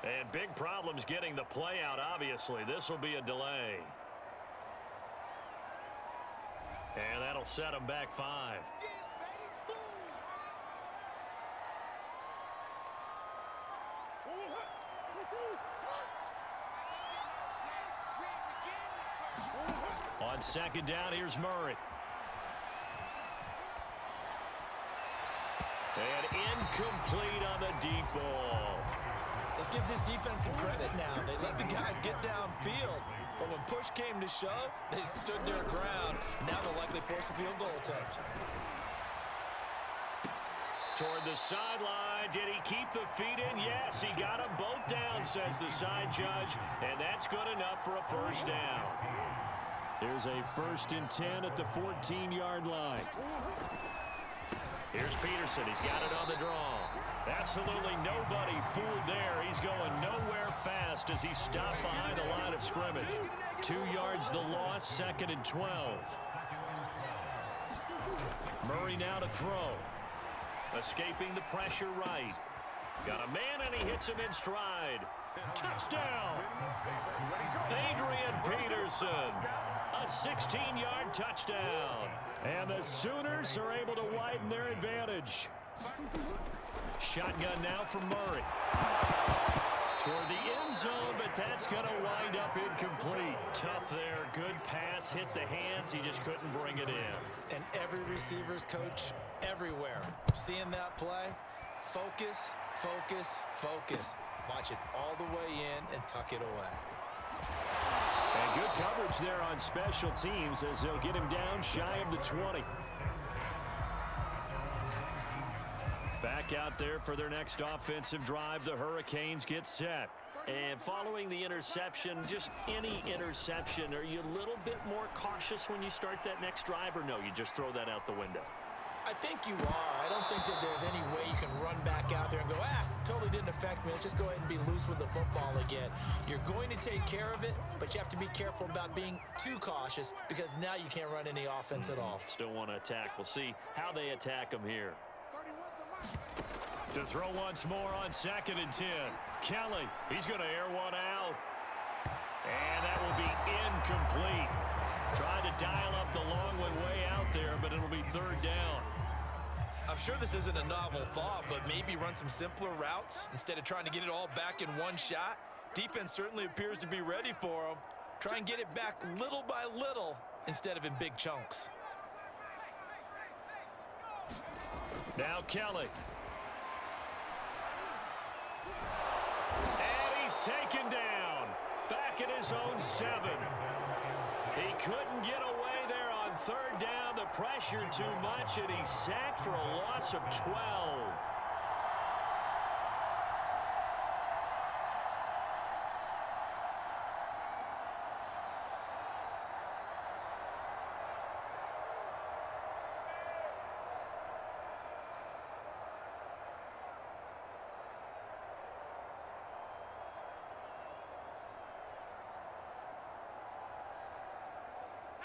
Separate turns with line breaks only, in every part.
And big problems getting the play out, obviously. This will be a delay. And that'll set them back 5. On second down, here's Murray. And incomplete on the deep ball.
Let's give this defense some credit now. They let the guys get downfield. But when push came to shove, they stood their ground. And now they'll likely force a field goal attempt.
Toward the sideline. Did he keep the feet in? Yes, he got them both down, says the side judge. And that's good enough for a first down. Here's a 1st and 10 at the 14-yard line. Here's Peterson. He's got it on the draw. Absolutely nobody fooled there. He's going nowhere fast as he stopped behind the line of scrimmage. 2 yards the loss, 2nd and 12. Murray now to throw. Escaping the pressure right. Got a man and he hits him in stride. Touchdown! Adrian Peterson. A 16-yard touchdown. And the Sooners are able to widen their advantage. Shotgun now from Murray. Toward the end zone, but that's going to wind up incomplete. Tough there. Good pass. Hit the hands. He just couldn't bring it in.
And every receiver's coach everywhere. Seeing that play, focus, focus, focus. Watch it all the way in and tuck it away.
And good coverage there on special teams as they'll get him down shy of the 20. Back out there for their next offensive drive. The Hurricanes get set. And following the interception, just any interception, are you a little bit more cautious when you start that next drive, or no, you just throw that out the window?
I think you are. I don't think that there's any way you can run back out there and go, totally didn't affect me. Let's just go ahead and be loose with the football again. You're going to take care of it, but you have to be careful about being too cautious because now you can't run any offense at all.
Still want to attack. We'll see how they attack them here. To throw once more on 2nd and 10. Kelly, he's going to air one out. And that will be incomplete. Trying to dial up the long one way out there, but it'll be 3rd down.
I'm sure this isn't a novel thought, but maybe run some simpler routes instead of trying to get it all back in one shot. Defense certainly appears to be ready for them. Try and get it back little by little instead of in big chunks.
Now Kelly. And he's taken down. Back at his own 7. He couldn't get away there on 3rd down. The pressure too much, and he's sacked for a loss of 12.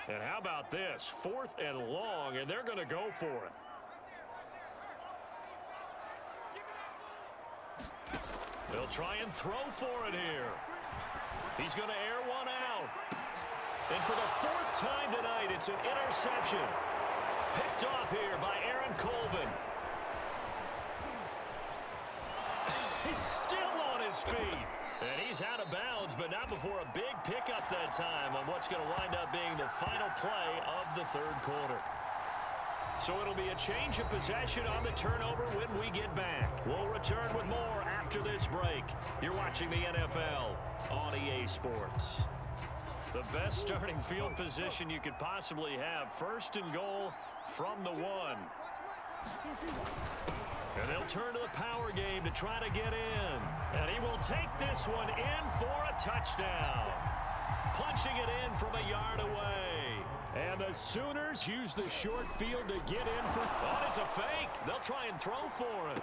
And how about this? 4th and long, and they're going to go for it. They'll try and throw for it here. He's going to air one out. And for the 4th time tonight, it's an interception. Picked off here by Aaron Colvin. He's still on his feet. And he's out of bounds, but not before a big pickup that time on what's going to wind up being the final play of the 3rd quarter. So it'll be a change of possession on the turnover when we get back. We'll return with more after this break. You're watching the NFL on EA Sports. The best starting field position you could possibly have. 1st and goal from the 1. And they'll turn to the power game to try to get in. And he will take this one in for a touchdown. Punching it in from a yard away. And the Sooners use the short field to get in for... Oh, it's a fake. They'll try and throw for it.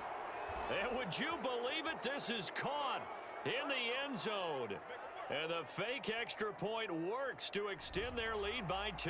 And would you believe it? This is caught in the end zone. And the fake extra point works to extend their lead by 2.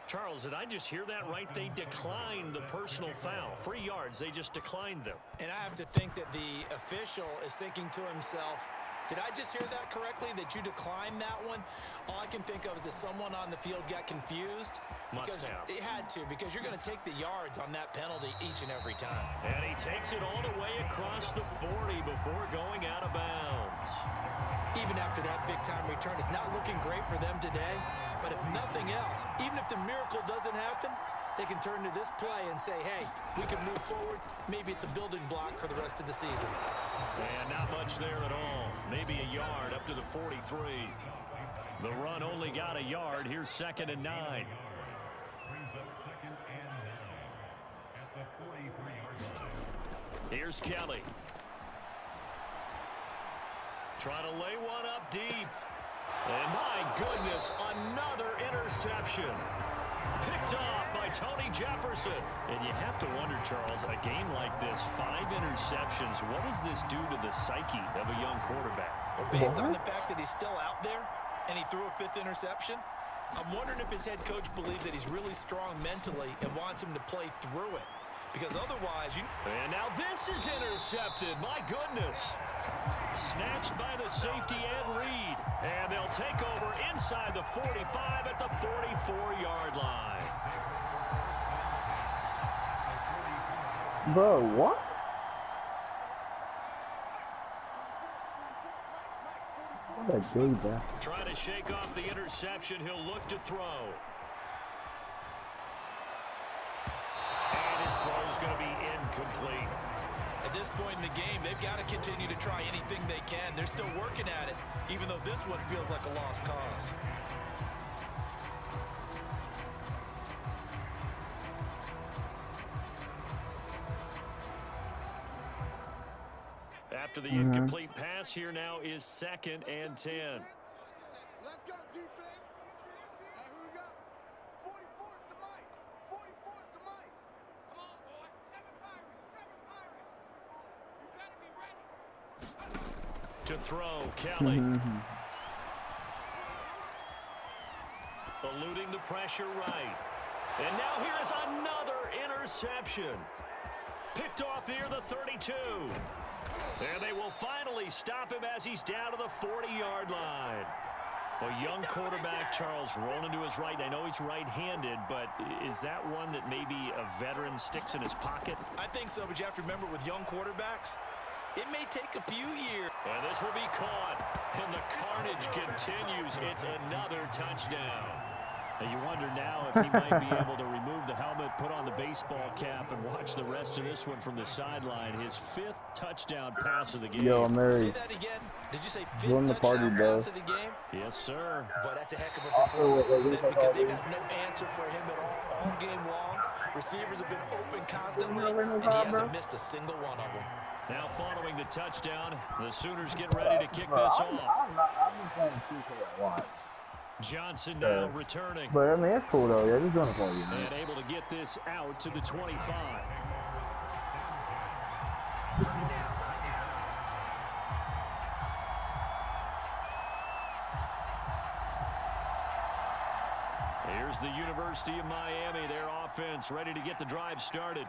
Charles, did I just hear that right? They declined the personal foul. 3 yards, they just declined them.
And I have to think that the official is thinking to himself, did I just hear that correctly, that you declined that one? All I can think of is that someone on the field got confused.
Must have.
It had to, because you're going to take the yards on that penalty each and every time.
And he takes it all the way across the 40 before going out of bounds.
Even after that big-time return, it's not looking great for them today. But if nothing else, even if the miracle doesn't happen, they can turn to this play and say, hey, we can move forward. Maybe it's a building block for the rest of the season.
And not much there at all. Maybe a yard up to the 43. The run only got a yard. Here's 2nd and 9. Here's Kelly. Trying to lay one up deep. And my goodness, another interception. Picked off by Tony Jefferson. And you have to wonder, Charles, a game like this, 5 interceptions, what does this do to the psyche of a young quarterback?
Well, based on the fact that he's still out there and he threw a 5th interception, I'm wondering if his head coach believes that he's really strong mentally and wants him to play through it. Because otherwise,
And now this is intercepted. My goodness. Snatched by the safety Ed Reed. And they'll take over inside the 45 at the 44-yard line.
Bro, what? What a dude, bro.
Trying to shake off the interception. He'll look to throw. And his throw is going to be incomplete.
at this point in the game, they've got to continue to try anything they can. They're still working at it, even though this one feels like a lost cause.
After the incomplete pass, here now is 2nd and 10.
Let's go, defense. And who we got? 44's the mic. 44's the mic. Come on, boy. 7 Pirates. 7 Pirates. You better be ready.
To throw, Kelly. Eluding the pressure right. And now here is another interception. Picked off near the 32. And they will finally stop him as he's down to the 40-yard line. A young quarterback, Charles, rolling to his right. I know he's right-handed, but is that one that maybe a veteran sticks in his pocket?
I think so, but you have to remember with young quarterbacks, it may take a few years.
And this will be caught. And the carnage continues. It's another touchdown. And you wonder now if he might be able to remove the helmet, put on the baseball cap, and watch the rest of this one from the sideline. His 5th touchdown pass of the game.
Yo, Mary.
Say that again. Did you say 5th
Join the party,
touchdown
bro.
pass of the game?
Yes, sir.
But that's a heck of a performance, isn't it? Because they've had no answer for him at all game long. Receivers have been open constantly, and he hasn't missed a single one of them.
Now following the touchdown, the Sooners get ready to kick this off.
I'm playing 2K a lot.
Johnson now returning.
But I mean, it's cool though. Yeah, just doing it for you, man.
And able to get this out to the 25. Here's the University of Miami, their offense ready to get the drive started.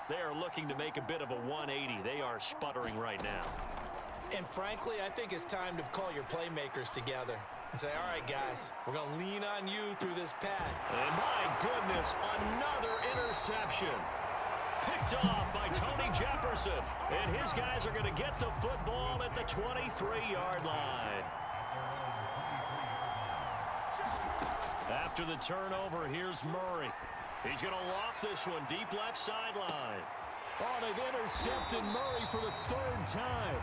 They are looking to make a bit of a 180. They are sputtering right now.
And frankly, I think it's time to call your playmakers together and say, all right, guys, we're going to lean on you through this pad.
And my goodness, another interception. Picked off by Tony Jefferson. And his guys are going to get the football at the 23-yard line. After the turnover, here's Murray. He's going to loft this one deep left sideline. Oh, they've intercepted Murray for the 3rd time.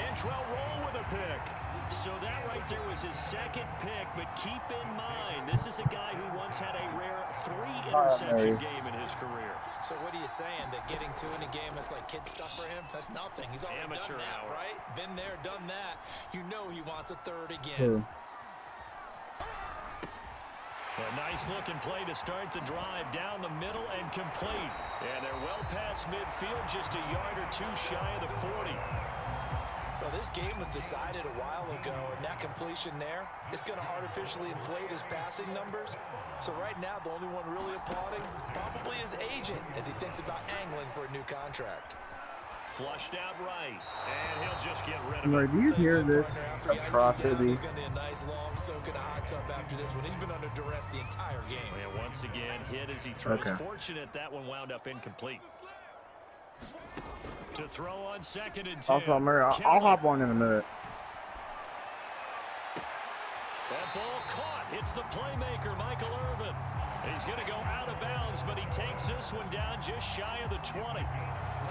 Antrell Roll with a pick. So that right there was his 2nd pick, but keep in mind, this is a guy who once had a rare 3-interception game in his career.
So what are you saying, that getting 2 in a game, that's like kid stuff for him? That's nothing. He's already
Amateur
done that,
hour.
right? Been there, done that. You know he wants a 3rd again.
A nice-looking play to start the drive down the middle and complete. And they're well past midfield, just a yard or 2 shy of the 40.
Well, this game was decided a while ago, and that completion there is going to artificially inflate his passing numbers. So right now, the only one really applauding probably his agent as he thinks about angling for a new contract.
Flushed out right, and he'll just get rid of it.
Like, do you hear this atrocity?
He's going to need a nice long soak in a hot tub after this one. He's been under duress the entire game.
And once again, hit as he throws.
Okay.
Fortunate that one wound up incomplete. To throw on 2nd and 10.
Also, Murray, I'll hop on in a minute.
That ball caught. Hits the playmaker, Michael Irvin. He's going to go out of bounds, but he takes this one down just shy of the 20.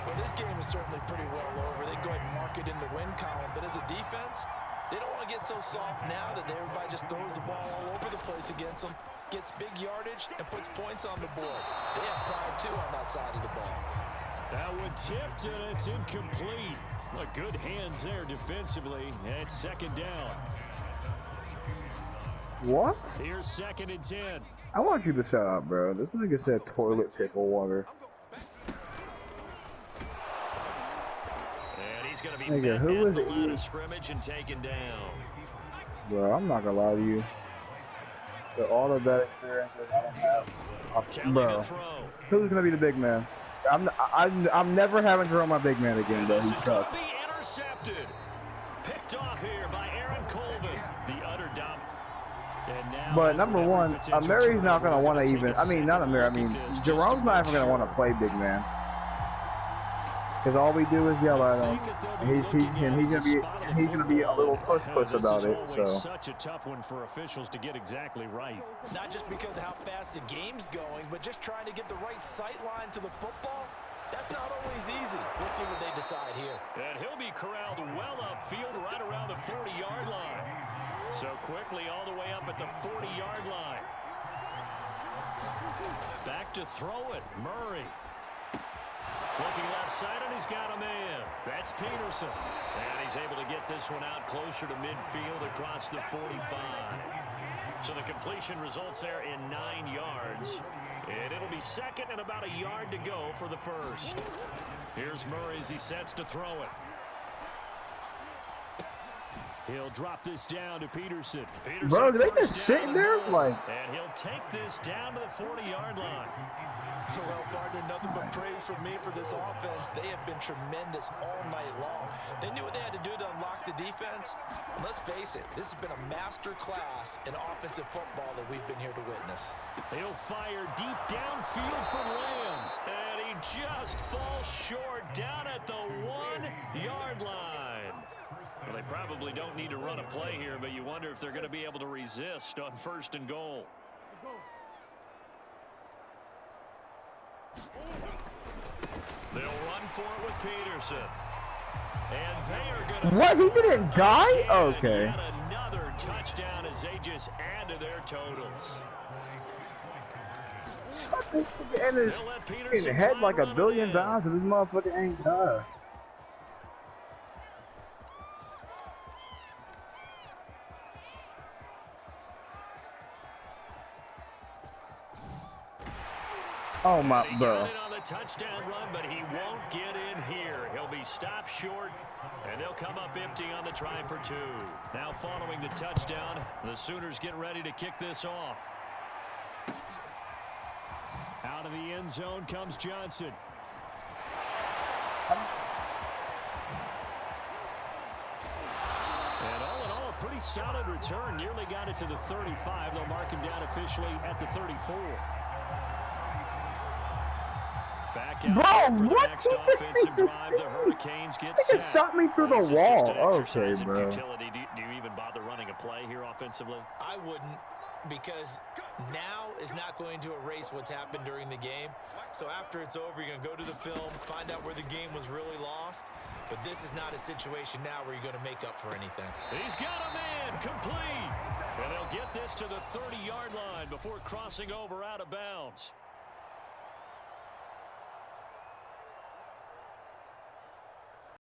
Well, this game is certainly pretty well over. They go ahead and mark it in the win column. But as a defense, they don't want to get so soft now that everybody just throws the ball all over the place against them, gets big yardage, and puts points on the board. They have pride, too, on that side of the ball.
That one tipped, and it's incomplete. Look, good hands there defensively. And 2nd down.
What?
Here's 2nd and 10.
I want you to shut up, bro. This nigga said toilet paper water.
And he's going to be
Nigga,
back
who
at
is
the
it?
line of scrimmage and taken down.
Bro, I'm not gonna lie to you. For all of that experience that I don't have,
Kelly
bro,
to throw.
who's gonna be the big man? I'm never having to run my big man again, bro.
This
He
is going to
sucks.
be intercepted. Picked off here by Aaron Colvin, the underdog. And now
But
has
number
every
one,
potential
Mary's not
turnover.
gonna want to
Take
even.
a
I mean, not
second
Mary. I
look
mean,
at this just
Jerome's
to
not
make
even gonna want to
sure.
play big man. Because all we do is yell at him. He's gonna be a little puss about it.
This is always
So
such a tough one for officials to get exactly right.
Not just because of how fast the game's going, but just trying to get the right sight line to the football. That's not always easy. We'll see what they decide here.
And he'll be corralled well upfield right around the 40-yard line. So quickly all the way up at the 40-yard line. Back to throw it, Murray. Looking left side, and he's got a man. That's Peterson. And he's able to get this one out closer to midfield across the 45. So the completion results there in 9 yards. And it'll be 2nd and about a yard to go for the first. Here's Murray as he sets to throw it. He'll drop this down to Peterson.
bro, they
first
just
down
sitting there like.
and he'll take this down to the 40-yard line.
Well, partner, nothing but praise from me for this offense. They have been tremendous all night long. They knew what they had to do to unlock the defense. And let's face it, this has been a master class in offensive football that we've been here to witness.
He'll fire deep downfield for Lamb. And he just falls short down at the 1-yard line. Well, they probably don't need to run a play here, but you wonder if they're going to be able to resist on 1st and goal. They'll run for it with Peterson. And they are going to...
What? He didn't die?
again.
Okay.
Yet another touchdown as they just add to their totals.
Shut this nigga in his
They'll let
fucking
Peterson
head
try
like a
running
billion
in.
times and this motherfucker ain't die. Oh my,
He
bro.
got in on the touchdown run, but he won't get in here. He'll be stopped short, and they'll come up empty on the try for 2. Now following the touchdown, the Sooners get ready to kick this off. Out of the end zone comes Johnson. And all in all, a pretty solid return. Nearly got it to the 35. They'll mark him down officially at the 34. Back out
Bro,
for the
what?
next
He just
offensive
did
drive. The Hurricanes get
He
set.
just shot me through
This
the
is just
wall.
an
Okay,
exercise in
bro.
futility. Do you even bother running a play here offensively?
I wouldn't, because now is not going to erase what's happened during the game. So after it's over, you're going to go to the film, find out where the game was really lost. But this is not a situation now where you're going to make up for anything.
He's got a man complete. And they'll get this to the 30-yard line before crossing over out of bounds.